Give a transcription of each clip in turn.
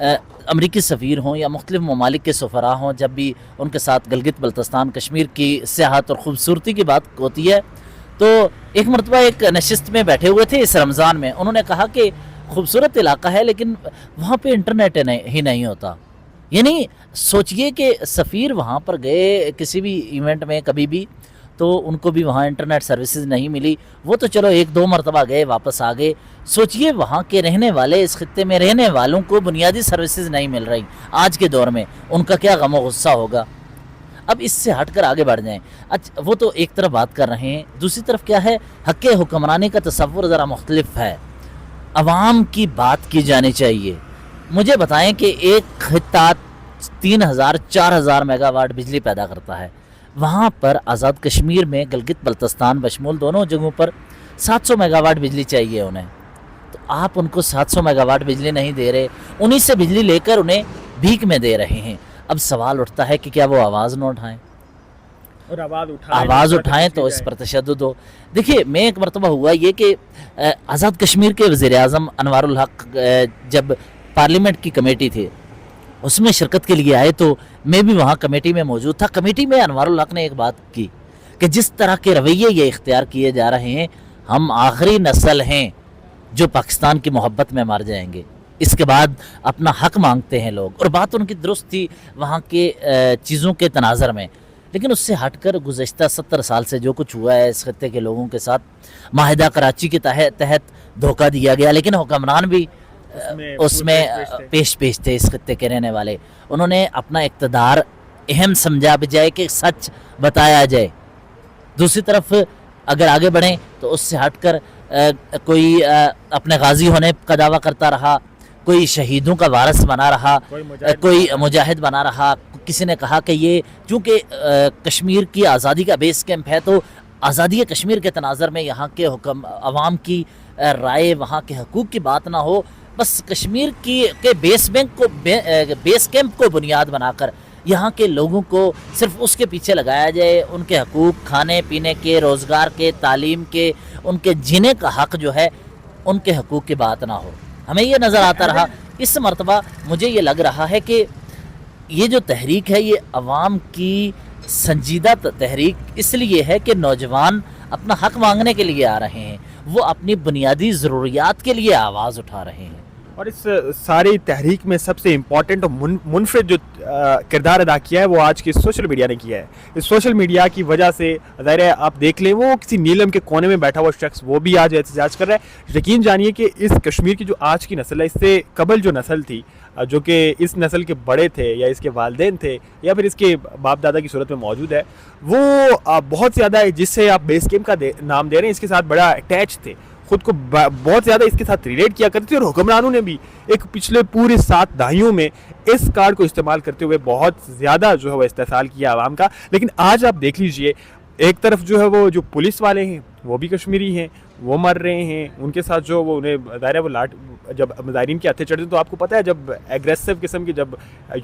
امریکی سفیر ہوں یا مختلف ممالک کے سفراء ہوں، جب بھی ان کے ساتھ گلگت بلتستان کشمیر کی سیاحت اور خوبصورتی کی بات ہوتی ہے تو ایک مرتبہ ایک نشست میں بیٹھے ہوئے تھے اس رمضان میں، انہوں نے کہا کہ خوبصورت علاقہ ہے لیکن وہاں پہ انٹرنیٹ ہی نہیں ہوتا. یعنی سوچئے کہ سفیر وہاں پر گئے کسی بھی ایونٹ میں کبھی بھی تو ان کو بھی وہاں انٹرنیٹ سروسز نہیں ملی. وہ تو چلو ایک دو مرتبہ گئے واپس آ گئے. سوچئے وہاں کے رہنے والے، اس خطے میں رہنے والوں کو بنیادی سروسز نہیں مل رہی آج کے دور میں، ان کا کیا غم و غصہ ہوگا. اب اس سے ہٹ کر آگے بڑھ جائیں. اچھا وہ تو ایک طرف بات کر رہے ہیں، دوسری طرف کیا ہے، حق حکمرانی کا تصور ذرا مختلف ہے. عوام کی بات کی جانی چاہیے. مجھے بتائیں کہ ایک خطہ 3000-4000 میگا واٹ بجلی پیدا کرتا ہے، وہاں پر آزاد کشمیر میں گلگت بلتستان بشمول دونوں جگہوں پر 700 میگا واٹ بجلی چاہیے انہیں. تو آپ ان کو 700 میگا واٹ بجلی نہیں دے رہے، انہی سے بجلی لے کر انہیں بھیک میں دے رہے ہیں. اب سوال اٹھتا ہے کہ کیا وہ آواز نہ اٹھائیں، اور آواز اٹھائیں تو اس پر تشدد ہو. دیکھیے میں ایک مرتبہ ہوا یہ کہ آزاد کشمیر کے وزیر اعظم انوار الحق جب پارلیمنٹ کی کمیٹی تھی اس میں شرکت کے لیے آئے تو میں بھی وہاں کمیٹی میں موجود تھا. کمیٹی میں انوار الحق نے ایک بات کی کہ جس طرح کے رویے یہ اختیار کیے جا رہے ہیں، ہم آخری نسل ہیں جو پاکستان کی محبت میں مر جائیں گے. اس کے بعد اپنا حق مانگتے ہیں لوگ، اور بات ان کی درست تھی وہاں کے چیزوں کے تناظر میں. لیکن اس سے ہٹ کر گزشتہ 70 سال سے جو کچھ ہوا ہے اس خطے کے لوگوں کے ساتھ، معاہدہ کراچی کے تحت دھوکہ دیا گیا، لیکن حکمران بھی اس میں پیش تھے اس خطے کے رہنے والے. انہوں نے اپنا اقتدار اہم سمجھا بجائے کہ سچ بتایا جائے. دوسری طرف اگر آگے بڑھیں تو اس سے ہٹ کر کوئی اپنے غازی ہونے کا دعویٰ کرتا رہا، کوئی شہیدوں کا وارث بنا رہا، کوئی مجاہد بنا رہا. کسی نے کہا کہ یہ چونکہ کشمیر کی آزادی کا بیس کیمپ ہے تو آزادی کشمیر کے تناظر میں یہاں کے عوام کی رائے، وہاں کے حقوق کی بات نہ ہو، بس کشمیر کے بیس کیمپ کو بنیاد بنا کر یہاں کے لوگوں کو صرف اس کے پیچھے لگایا جائے. ان کے حقوق، کھانے پینے کے، روزگار کے، تعلیم کے، ان کے جینے کا حق جو ہے، ان کے حقوق کی بات نہ ہو. ہمیں یہ نظر آتا رہا. اس مرتبہ مجھے یہ لگ رہا ہے کہ یہ جو تحریک ہے یہ عوام کی سنجیدہ تحریک اس لیے ہے کہ نوجوان اپنا حق مانگنے کے لیے آ رہے ہیں، وہ اپنی بنیادی ضروریات کے لیے آواز اٹھا رہے ہیں. اور اس ساری تحریک میں سب سے امپورٹنٹ اور منفرد جو کردار ادا کیا ہے وہ آج کی سوشل میڈیا نے کیا ہے. اس سوشل میڈیا کی وجہ سے ظاہر ہے آپ دیکھ لیں، وہ کسی نیلم کے کونے میں بیٹھا ہوا شخص وہ بھی آج احتجاج کر رہا ہے. یقین جانیے کہ اس کشمیر کی جو آج کی نسل ہے، اس سے قبل جو نسل تھی جو کہ اس نسل کے بڑے تھے یا اس کے والدین تھے یا پھر اس کے باپ دادا کی صورت میں موجود ہے، وہ بہت زیادہ جس سے آپ بیس کیمپ کا نام دے رہے ہیں اس کے ساتھ بڑا اٹیچ تھے، خود کو بہت زیادہ اس کے ساتھ ریلیٹ کیا کرتے تھے. اور حکمرانوں نے بھی ایک پچھلے پورے 7 دہائیوں میں اس کارڈ کو استعمال کرتے ہوئے بہت زیادہ جو ہے وہ استحصال کیا عوام کا. لیکن آج آپ دیکھ لیجئے، ایک طرف جو ہے وہ جو پولیس والے ہیں وہ بھی کشمیری ہیں، وہ مر رہے ہیں، ان کے ساتھ جو وہ انہیں ظاہر ہے وہ جب مظاہرین کے ہتھے چڑھتے ہیں تو آپ کو پتہ ہے جب ایگریسو قسم کی جب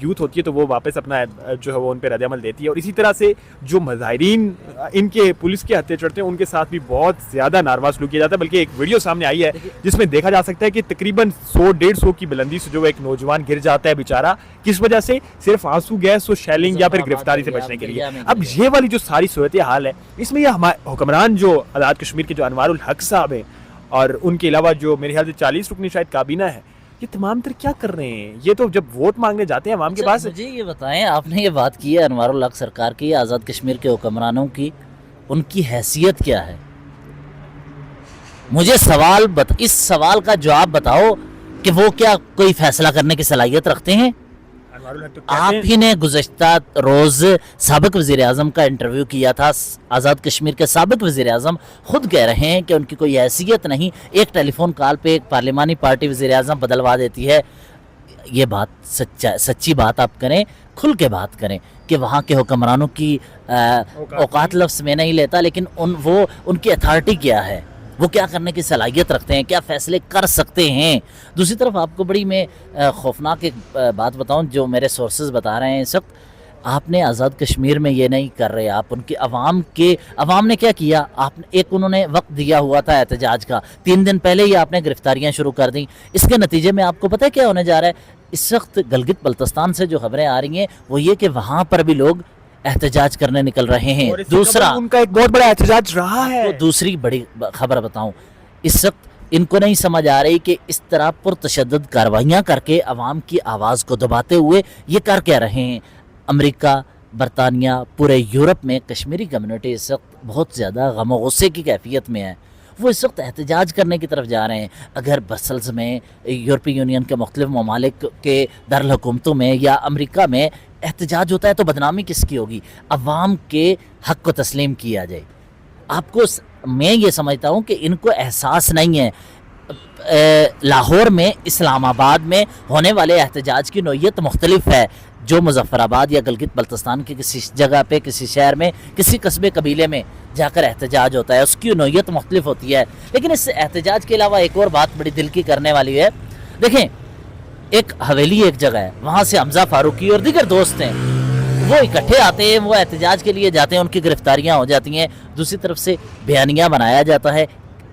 یوتھ ہوتی ہے تو وہ واپس اپنا جو ہے وہ ان پہ رد عمل دیتی ہے. اور اسی طرح سے جو مظاہرین ان کے پولیس کے ہتھے چڑھتے ہیں ان کے ساتھ بھی بہت زیادہ ناروا سلوک کیا جاتا ہے. بلکہ ایک ویڈیو سامنے آئی ہے جس میں دیکھا جا سکتا ہے کہ تقریباً 100-150 کی بلندی سے جو ایک نوجوان گر جاتا ہے بیچارہ، کس وجہ سے؟ صرف آنسو گیس اور شیلنگ یا پھر گرفتاری سے بچنے کے لیے. اب یہ والی جو ساری صورتحال ہے اس میں یہ ہمارے حکمران جو آزاد کشمیر کے جو انوار الحق صاحب ہیں اور ان کے علاوہ جو میرے خیال سے 40 رکنی شاید کابینہ ہے، یہ تمام تر کیا کر رہے ہیں؟ یہ تو جب ووٹ مانگنے جاتے ہیں عوام کے پاس. مجھے یہ بتائیں، آپ نے یہ بات کی ہے انوار الحق سرکار کی، آزاد کشمیر کے حکمرانوں کی، ان کی حیثیت کیا ہے؟ مجھے اس سوال کا جواب بتاؤ کہ وہ کیا کوئی فیصلہ کرنے کی صلاحیت رکھتے ہیں؟ آپ ہی نے گزشتہ روز سابق وزیر اعظم کا انٹرویو کیا تھا. آزاد کشمیر کے سابق وزیر اعظم خود کہہ رہے ہیں کہ ان کی کوئی حیثیت نہیں، ایک ٹیلی فون کال پہ ایک پارلیمانی پارٹی وزیر اعظم بدلوا دیتی ہے. یہ بات سچی بات آپ کریں، کھل کے بات کریں کہ وہاں کے حکمرانوں کی اوقات لفظ میں نہیں لیتا، لیکن وہ ان کی اتھارٹی کیا ہے، وہ کیا کرنے کی صلاحیت رکھتے ہیں، کیا فیصلے کر سکتے ہیں. دوسری طرف آپ کو بڑی میں خوفناک ایک بات بتاؤں جو میرے سورسز بتا رہے ہیں اس وقت، آپ نے آزاد کشمیر میں یہ نہیں کر رہے. آپ ان کی عوام نے کیا کیا؟ انہوں نے وقت دیا ہوا تھا احتجاج کا، 3 دن پہلے ہی آپ نے گرفتاریاں شروع کر دیں. اس کے نتیجے میں آپ کو پتہ ہے کیا ہونے جا رہا ہے؟ اس وقت گلگت بلتستان سے جو خبریں آ رہی ہیں وہ یہ کہ وہاں پر بھی لوگ احتجاج کرنے نکل رہے ہیں. اور اس سے دوسرا قبل ان کا ایک بہت بڑا احتجاج رہا ہے. تو دوسری بڑی خبر بتاؤں, اس وقت ان کو نہیں سمجھ آ رہی کہ اس طرح پرتشدد کارروائیاں کر کے عوام کی آواز کو دباتے ہوئے یہ کر کیا رہے ہیں. امریکہ, برطانیہ, پورے یورپ میں کشمیری کمیونٹی اس وقت بہت زیادہ غم و غصے کی کیفیت میں ہے. وہ اس وقت احتجاج کرنے کی طرف جا رہے ہیں. اگر برسلز میں, یورپی یونین کے مختلف ممالک کے دارالحکومتوں میں یا امریکہ میں احتجاج ہوتا ہے تو بدنامی کس کی ہوگی؟ عوام کے حق کو تسلیم کیا جائے. آپ کو میں یہ سمجھتا ہوں کہ ان کو احساس نہیں ہے. لاہور میں, اسلام آباد میں ہونے والے احتجاج کی نوعیت مختلف ہے. جو مظفر آباد یا گلگت بلتستان کی کسی جگہ پہ, کسی شہر میں, کسی قصبے قبیلے میں جا کر احتجاج ہوتا ہے, اس کی نوعیت مختلف ہوتی ہے. لیکن اس احتجاج کے علاوہ ایک اور بات بڑی دل کی کرنے والی ہے. دیکھیں, ایک حویلی ایک جگہ ہے, وہاں سے حمزہ فاروقی اور دیگر دوست ہیں, وہ اکٹھے آتے ہیں, وہ احتجاج کے لیے جاتے ہیں, ان کی گرفتاریاں ہو جاتی ہیں. دوسری طرف سے بیانیہ بنایا جاتا ہے,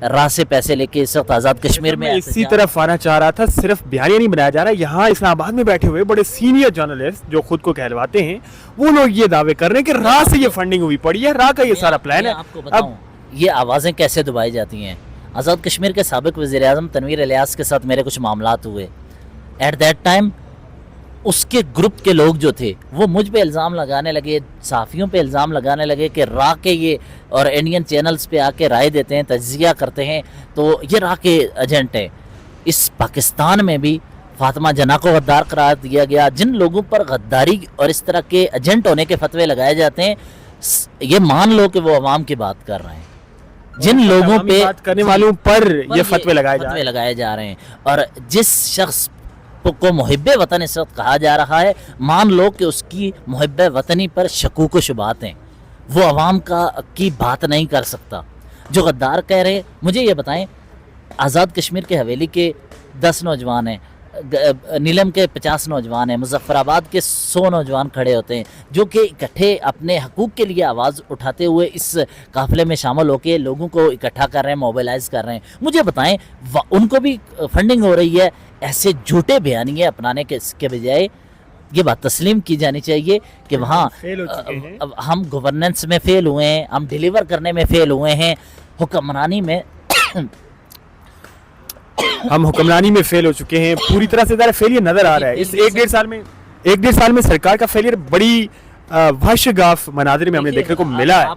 راہ سے پیسے لے کے اس وقت آزاد کشمیر میں اسی طرف آنا چاہ رہا تھا. صرف بیانیہ نہیں بنایا جا رہا, یہاں اسلام آباد میں بیٹھے ہوئے بڑے سینئر جرنلسٹ جو خود کو کہلواتے ہیں, وہ لوگ یہ دعوے کر رہے ہیں کہ راہ سے یہ فنڈنگ ہوئی پڑی ہے, راہ کا یہ سارا پلان ہے. آپ کو بتاؤں یہ آوازیں کیسے دبائی جاتی ہیں. آزاد کشمیر کے سابق وزیر اعظم تنویر الیاس کے ساتھ میرے کچھ معاملات ہوئے. ایٹ دیٹ ٹائم اس کے گروپ کے لوگ جو تھے وہ مجھ پہ الزام لگانے لگے, صحافیوں پہ الزام لگانے لگے کہ راہ کے یہ اور انڈین چینلز پہ آ کے رائے دیتے ہیں, تجزیہ کرتے ہیں, تو یہ راہ کے ایجنٹ ہیں. اس پاکستان میں بھی فاطمہ جناح کو غدار قرار دیا گیا. جن لوگوں پر غداری اور اس طرح کے ایجنٹ ہونے کے فتوے لگائے جاتے ہیں, یہ مان لو کہ وہ عوام کی بات کر رہے ہیں. جن لوگوں پہ بات کرنے والوں پر یہ فتوے لگائے جا رہے ہیں, اور جس شخص کو محب وطن اس وقت کہا جا رہا ہے, مان لو کہ اس کی محب وطنی پر شکوک و شبہات ہیں. وہ عوام کی بات نہیں کر سکتا. جو غدار کہہ رہے ہیں, مجھے یہ بتائیں, آزاد کشمیر کے حویلی کے 10 نوجوان ہیں, نیلم کے 50 نوجوان ہیں, مظفر آباد کے 100 نوجوان کھڑے ہوتے ہیں جو کہ اکٹھے اپنے حقوق کے لیے آواز اٹھاتے ہوئے اس قافلے میں شامل ہو کے لوگوں کو اکٹھا کر رہے ہیں, موبیلائز کر رہے ہیں. مجھے بتائیں, ان کو بھی فنڈنگ ہو رہی ہے. ایسے جھوٹے بیانیے اپنانے کے بجائے یہ بات تسلیم کی جانی چاہیے کہ وہاں ہم گورننس میں فیل ہوئے ہیں, ہم ڈیلیور کرنے میں فیل ہوئے ہیں, حکمرانی میں ہم حکمرانی میں فیل ہو چکے ہیں. پوری طرح سے ذرا فیلئر نظر آ رہا ہے اس ایک ڈیڑھ سال میں سرکار کا فیلئر بڑی وحشگاف مناظر میں ہمیں دیکھنے کو ملا ہے.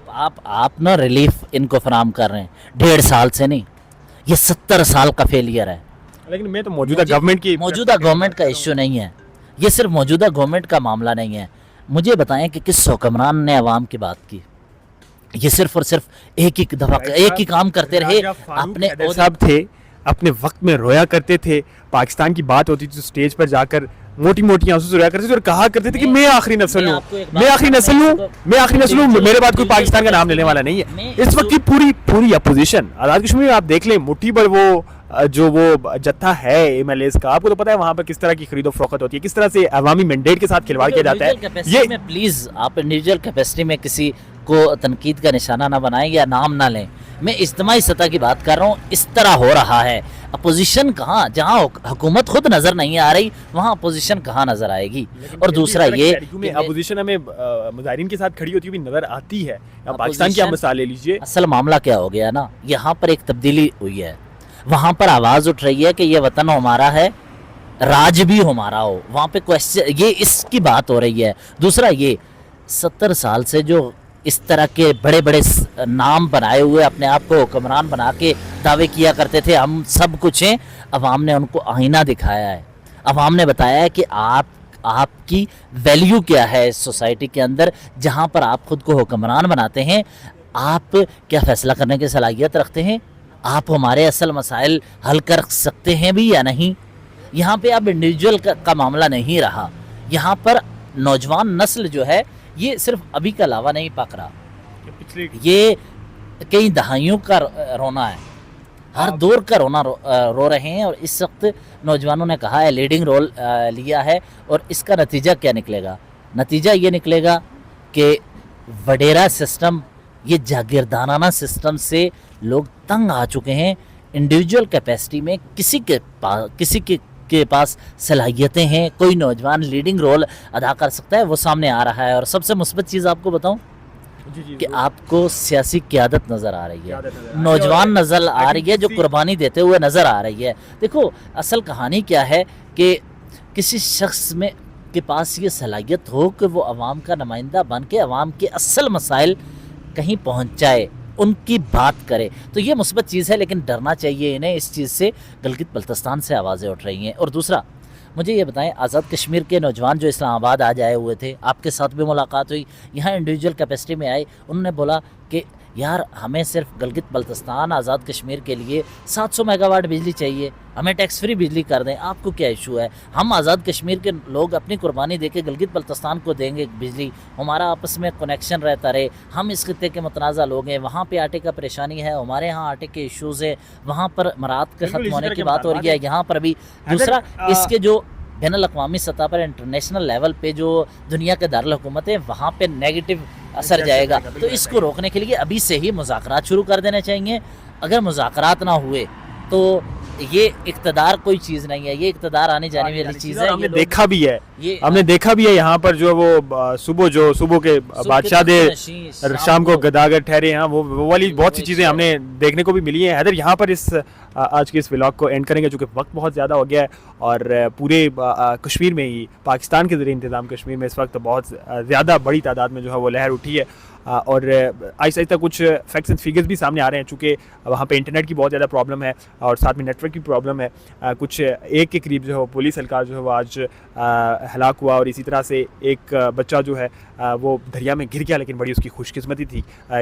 آپ نا ریلیف ان کو فراہم کر رہے ہیں 1.5 سال سے نہیں, یہ 70 سال کا فیلئر ہے. لیکن میں تو موجودہ گورنمنٹ کا ایشو نہیں ہے, یہ صرف موجودہ گورنمنٹ کا معاملہ نہیں ہے. مجھے بتائیں کہ کس حکمران نے عوام کی بات کی؟ یہ صرف اور صرف ایک ہی کام کرتے رہے. اپنے صاحب تھے, اپنے وقت میں رویا کرتے تھے. پاکستان کی بات ہوتی تھی تو سٹیج پر جا کر موٹی آنسو سے رویا کرتے تھے اور کہا کرتے تھے کہ میں آخری نسل ہوں, میرے بعد کوئی پاکستان کا نام لینے والا نہیں ہے. اس وقت کی پوری اپوزیشن آزاد کشمیر میں آپ دیکھ لیں, مٹھی پر وہ جتھا ہے ایم ایل ایز کا, آپ کو تو پتا ہے وہاں پر کس طرح کی خرید و فروخت ہوتی ہے, کس طرح سے عوامی مینڈیٹ کے ساتھ کھلواڑ کیا جاتا ہے. یہ پلیز آپ انڈیویجول کیپیسٹی میں کسی کو تنقید کا نشانہ نہ بنائیں یا نام نہ لیں. میں اجتماعی سطح کی بات کر رہا ہوں. اس طرح ہو رہا ہے. اپوزیشن کہاں, جہاں حکومت خود نظر نہیں آ رہی وہاں اپوزیشن کہاں نظر آئے گی. اور دوسرا یہ اپوزیشن ہمیں مظاہرین کے ساتھ کھڑی ہوتی ہوئی نظر آتی ہے. پاکستان کی آپ مثال لے لیجئے. اصل معاملہ کیا ہو گیا نا, یہاں پر ایک تبدیلی ہوئی ہے. وہاں پر آواز اٹھ رہی ہے کہ یہ وطن ہمارا ہے, راج بھی ہمارا ہو. وہاں پہ یہ اس کی بات ہو رہی ہے. دوسرا یہ 70 سال سے جو اس طرح کے بڑے نام بنائے ہوئے اپنے آپ کو حکمران بنا کے دعوے کیا کرتے تھے ہم سب کچھ ہیں, عوام نے ان کو آئینہ دکھایا ہے. عوام نے بتایا ہے کہ آپ کی ویلیو کیا ہے اس سوسائٹی کے اندر, جہاں پر آپ خود کو حکمران بناتے ہیں. آپ کیا فیصلہ کرنے کی صلاحیت رکھتے ہیں, آپ ہمارے اصل مسائل حل کر سکتے ہیں بھی یا نہیں. یہاں پہ اب انڈیویجول کا معاملہ نہیں رہا. یہاں پر نوجوان نسل جو ہے یہ صرف ابھی کا لاوا نہیں پک رہا, یہ کئی دہائیوں کا رونا ہے, ہر دور کا رونا رو رہے ہیں. اور اس وقت نوجوانوں نے کہا ہے, لیڈنگ رول لیا ہے. اور اس کا نتیجہ کیا نکلے گا؟ نتیجہ یہ نکلے گا کہ وڈیرا سسٹم, یہ جاگیردانانہ سسٹم سے لوگ تنگ آ چکے ہیں. انڈیویجول کیپیسٹی میں کسی کے پاس صلاحیتیں ہیں, کوئی نوجوان لیڈنگ رول ادا کر سکتا ہے, وہ سامنے آ رہا ہے. اور سب سے مثبت چیز آپ کو بتاؤں کہ آپ کو سیاسی قیادت نظر آ رہی ہے, نوجوان نظر آ رہی ہے جو قربانی دیتے ہوئے نظر آ رہی ہے. دیکھو اصل کہانی کیا ہے کہ کسی شخص میں کے پاس یہ صلاحیت ہو کہ وہ عوام کا نمائندہ بن کے عوام کے اصل مسائل کہیں پہنچائے, ان کی بات کرے, تو یہ مثبت چیز ہے. لیکن ڈرنا چاہیے انہیں اس چیز سے, گلگت بلتستان سے آوازیں اٹھ رہی ہیں. اور دوسرا مجھے یہ بتائیں, آزاد کشمیر کے نوجوان جو اسلام آباد آج آئے ہوئے تھے, آپ کے ساتھ بھی ملاقات ہوئی, یہاں انڈیویجول کیپیسٹی میں آئے, انہوں نے بولا کہ یار ہمیں صرف گلگت بلتستان آزاد کشمیر کے لیے 700 میگا واٹ بجلی چاہیے, ہمیں ٹیکس فری بجلی کر دیں, آپ کو کیا ایشو ہے؟ ہم آزاد کشمیر کے لوگ اپنی قربانی دے کے گلگت بلتستان کو دیں گے بجلی, ہمارا آپس میں کنیکشن رہتا رہے. ہم اس خطے کے متنازع لوگ ہیں, وہاں پہ آٹے کا پریشانی ہے, ہمارے ہاں آٹے کے ایشوز ہیں, وہاں پر مراعات کے ختم ہونے کی بات ہو رہی ہے, یہاں پر بھی. دوسرا اس کے جو بین الاقوامی سطح پر انٹرنیشنل لیول پہ جو دنیا کے دارالحکومت ہے وہاں پہ نیگیٹو اثر جائے گا, تو اس کو روکنے کے لیے ابھی سے ہی مذاکرات شروع کر دینے چاہیے. اگر مذاکرات نہ ہوئے تو یہ اقتدار کوئی چیز نہیں ہے, یہ اقتدار آنے جانے والی چیز ہے. ہم نے دیکھا بھی ہے, ہم نے دیکھا بھی ہے یہاں پر جو وہ صبح کے بادشاہ دے شام کو گداگر ٹھہرے ہیں, وہ والی بہت سی چیزیں ہم نے دیکھنے کو بھی ملی ہیں. حیدر یہاں پر آج کے اس ولاگ کو اینڈ کریں گے چونکہ وقت بہت زیادہ ہو گیا ہے, اور پورے کشمیر میں ہی, پاکستان کے ذریعے انتظام کشمیر میں اس وقت بہت زیادہ بڑی تعداد میں جو ہے وہ لہر اٹھی ہے, اور آہستہ آہستہ کچھ فیکٹس اینڈ فیگرز بھی سامنے آ رہے ہیں چونکہ وہاں پہ انٹرنیٹ کی بہت زیادہ پرابلم ہے اور ساتھ میں نیٹ ورک کی پرابلم ہے. کچھ ایک کے قریب جو ہے پولیس اہلکار جو ہے وہ آج ہلاک ہوا, اور اسی طرح سے ایک بچہ جو ہے وہ دریا میں گر گیا, لیکن بڑی اس کی خوش قسمتی تھی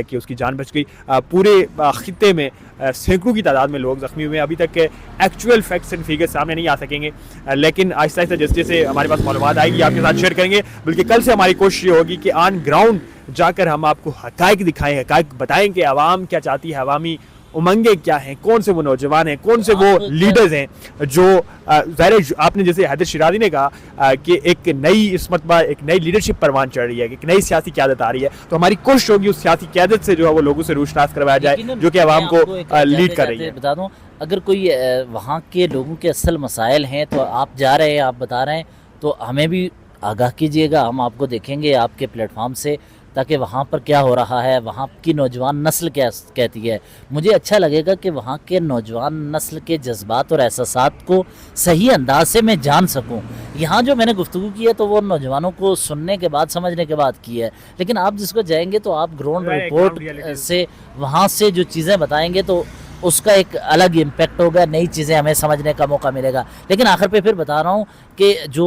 کہ اس کی جان بچ گئی. پورے خطے میں سینکڑوں کی تعداد میں لوگ زخمی ہوئے ہیں. ابھی تک ایکچوئل فیکٹس اینڈ فیگرز سامنے نہیں آ سکیں گے, لیکن آہستہ آہستہ جیسے جیسے ہمارے پاس معلومات آئے گی آپ کے ساتھ شیئر کریں گے. بلکہ کل سے ہماری کوشش یہ ہوگی کہ آن گراؤنڈ جا کر ہم آپ کو حقائق دکھائیں, حقائق بتائیں کہ عوام کیا چاہتی ہے, عوامی امنگیں کیا ہیں, کون سے وہ نوجوان ہیں, کون سے وہ لیڈرز ہیں جو ظاہر آپ نے جیسے حیدر شیرازی نے کہا کہ ایک نئی اس مرتبہ ایک نئی لیڈرشپ پروان چڑھ رہی ہے, ایک نئی سیاسی قیادت آ رہی ہے. تو ہماری کوشش ہوگی اس سیاسی قیادت سے جو ہے وہ لوگوں سے روشناس کروایا جائے جو کہ عوام کو لیڈ کر رہی ہے. بتا دوں, اگر کوئی وہاں کے لوگوں کے اصل مسائل ہیں تو آپ جا رہے ہیں, آپ بتا رہے ہیں, تو ہمیں بھی آگاہ کیجیے گا, ہم آپ کو دیکھیں گے آپ کے پلیٹ فارم سے, تاکہ وہاں پر کیا ہو رہا ہے, وہاں کی نوجوان نسل کیا کہتی ہے. مجھے اچھا لگے گا کہ وہاں کے نوجوان نسل کے جذبات اور احساسات کو صحیح انداز سے میں جان سکوں. یہاں جو میں نے گفتگو کی ہے تو وہ نوجوانوں کو سننے کے بعد سمجھنے کے بعد کی ہے, لیکن آپ جس کو جائیں گے تو آپ گراؤنڈ رپورٹ سے وہاں سے جو چیزیں بتائیں گے تو اس کا ایک الگ امپیکٹ ہوگا, نئی چیزیں ہمیں سمجھنے کا موقع ملے گا. لیکن آخر پہ پھر بتا رہا ہوں کہ جو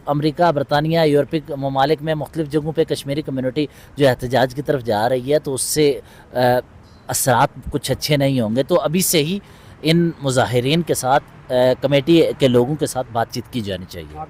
امریکہ, برطانیہ, یورپی ممالک میں مختلف جگہوں پہ کشمیری کمیونٹی جو احتجاج کی طرف جا رہی ہے تو اس سے اثرات کچھ اچھے نہیں ہوں گے. تو ابھی سے ہی ان مظاہرین کے ساتھ کمیٹی کے لوگوں کے ساتھ بات چیت کی جانی چاہیے.